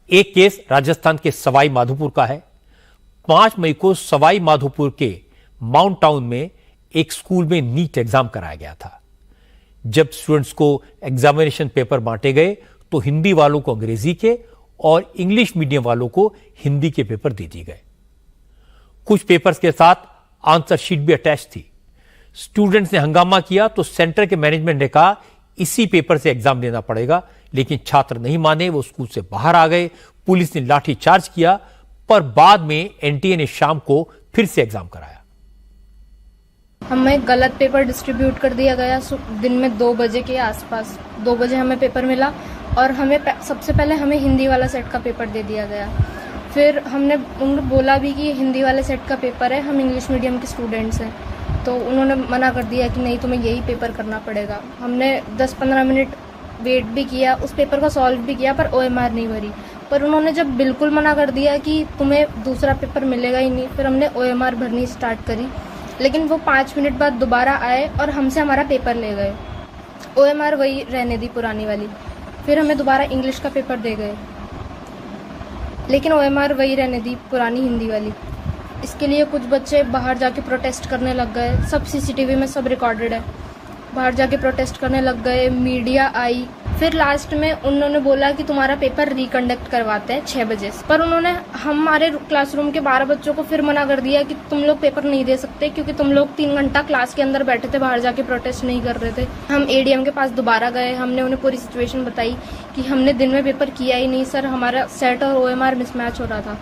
एक केस राजस्थान के सवाई माधोपुर का है। 5 मई को सवाई माधोपुर के माउंट टाउन में एक स्कूल में नीट एग्जाम कराया गया था। जब स्टूडेंट्स को एग्जामिनेशन पेपर बांटे गए तो हिंदी वालों को अंग्रेजी के और इंग्लिश मीडियम वालों को हिंदी के पेपर दे दिए गए। कुछ पेपर्स के साथ आंसर शीट भी अटैच थी। स्टूडेंट्स ने हंगामा किया तो सेंटर के मैनेजमेंट ने कहा इसी पेपर से एग्जाम देना पड़ेगा, लेकिन छात्र नहीं माने, वो स्कूल से बाहर आ गए। पुलिस ने लाठी चार्ज किया, पर बाद में एनटीए ने शाम को फिर से एग्जाम कराया। हमें गलत पेपर डिस्ट्रीब्यूट कर दिया गया। दिन में 2 बजे के आसपास 2 बजे हमें पेपर मिला और हमें सबसे पहले हमें हिंदी वाला सेट का पेपर दे दिया गया। फिर उन्होंने बोला भी कि हिंदी वाले सेट का पेपर है, हम इंग्लिश मीडियम के स्टूडेंट्स हैं, तो उन्होंने मना कर दिया कि नहीं, तुम्हें यही पेपर करना पड़ेगा। हमने 10-15 मिनट वेट भी किया, उस पेपर को सॉल्व भी किया, पर ओएमआर नहीं भरी। पर उन्होंने जब बिल्कुल मना कर दिया कि तुम्हें दूसरा पेपर मिलेगा ही नहीं, फिर हमने ओएमआर भरनी स्टार्ट करी। लेकिन वो 5 मिनट बाद दोबारा आए और हमसे हमारा पेपर ले गए। ओएमआर वही रहने दी, पुरानी वाली। फिर हमें दोबारा इंग्लिश का पेपर दे गए, लेकिन ओएमआर वही रहने दी, पुरानी हिंदी वाली। इसके लिए कुछ बच्चे बाहर जाके प्रोटेस्ट करने लग गए। सब सीसीटीवी में सब रिकॉर्डेड है। बाहर जाके प्रोटेस्ट करने लग गए, मीडिया आई। फिर लास्ट में उन्होंने बोला कि तुम्हारा पेपर रिकंडक्ट करवाते हैं 6 बजे से। पर उन्होंने हमारे क्लासरूम के 12 बच्चों को फिर मना कर दिया कि तुम लोग पेपर नहीं दे सकते, क्योंकि तुम लोग 3 घंटा क्लास के अंदर बैठे थे, बाहर जाके प्रोटेस्ट नहीं कर रहे थे। हम एडीएम के पास दोबारा गए, हमने उन्हें पूरी सिचुएशन बताई कि हमने दिन में पेपर किया ही नहीं सर, हमारा सेट और ओएमआर मिसमैच हो रहा था।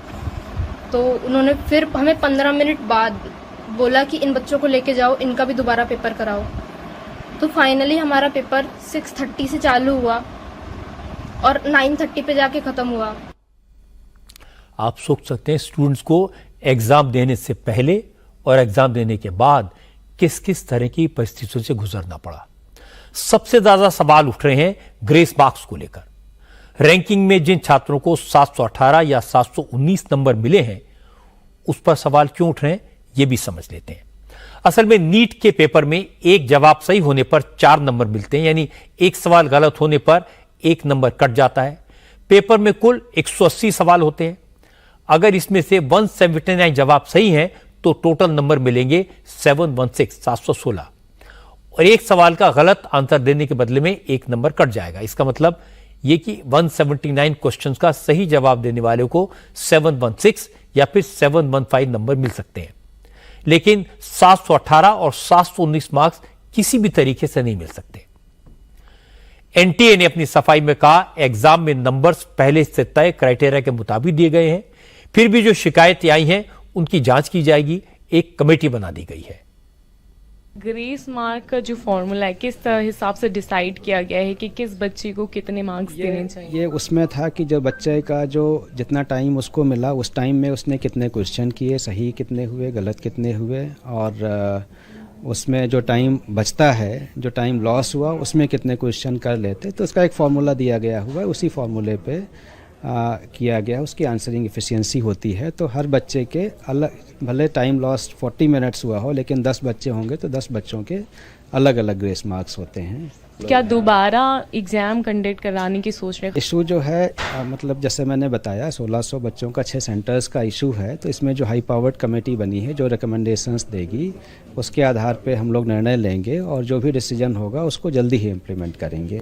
तो उन्होंने फिर हमें 15 मिनट बाद बोला कि इन बच्चों को लेके जाओ, इनका भी दोबारा पेपर कराओ। तो फाइनली हमारा पेपर 6:30 से चालू हुआ और 9:30 पे जाके खत्म हुआ। आप सोच सकते हैं स्टूडेंट्स को एग्जाम देने से पहले और एग्जाम देने के बाद किस किस तरह की परिस्थितियों से गुजरना पड़ा। सबसे ज्यादा सवाल उठ रहे हैं ग्रेस मार्क्स को लेकर। रैंकिंग में जिन छात्रों को 718 या 719 नंबर मिले हैं, उस पर सवाल क्यों उठ रहे हैं, यह भी समझ लेते हैं। असल में नीट के पेपर में एक जवाब सही होने पर 4 नंबर मिलते हैं, यानी एक सवाल गलत होने पर 1 नंबर कट जाता है। पेपर में कुल 180 सवाल होते हैं। अगर इसमें से 179 जवाब सही हैं तो टोटल नंबर मिलेंगे 716 और एक सवाल का गलत आंसर देने के बदले में 1 नंबर कट जाएगा। इसका मतलब यह कि 179 क्वेश्चंस का सही जवाब देने वाले को 716 या फिर 715 नंबर मिल सकते हैं, लेकिन 718 और 719 मार्क्स किसी भी तरीके से नहीं मिल सकते। एनटीए ने अपनी सफाई में कहा एग्जाम में नंबर्स पहले से तय क्राइटेरिया के मुताबिक दिए गए हैं, फिर भी जो शिकायतें आई हैं उनकी जांच की जाएगी। एक कमेटी बना दी गई है। ग्रेस मार्क का जो फॉर्मूला है, किस हिसाब से डिसाइड किया गया है कि किस बच्चे को कितने मार्क्स देने चाहिए? ये उसमें था कि जो बच्चे का जो जितना टाइम उसको मिला, उस टाइम में उसने कितने क्वेश्चन किए, सही कितने हुए, गलत कितने हुए, और उसमें जो टाइम बचता है, जो टाइम लॉस हुआ, उसमें कितने क्वेश्चन कर लेते। तो उसका एक फार्मूला दिया गया हुआ है, उसी फार्मूले पे किया गया। उसकी आंसरिंग एफिशिएंसी होती है। तो हर बच्चे के अलग, भले टाइम लॉस 40 मिनट्स हुआ हो, लेकिन 10 बच्चे होंगे तो 10 बच्चों के अलग अलग ग्रेस मार्क्स होते हैं। क्या दोबारा एग्जाम कंडक्ट कराने की सोच रहे हैं? इशू जो है मतलब जैसे मैंने बताया 1600 बच्चों का 6 सेंटर्स का इशू है। तो इसमें जो हाई पावर्ड कमेटी बनी है जो रिकमेंडेशंस देगी, उसके आधार पे हम लोग निर्णय लेंगे और जो भी डिसीजन होगा उसको जल्दी ही इम्प्लीमेंट करेंगे।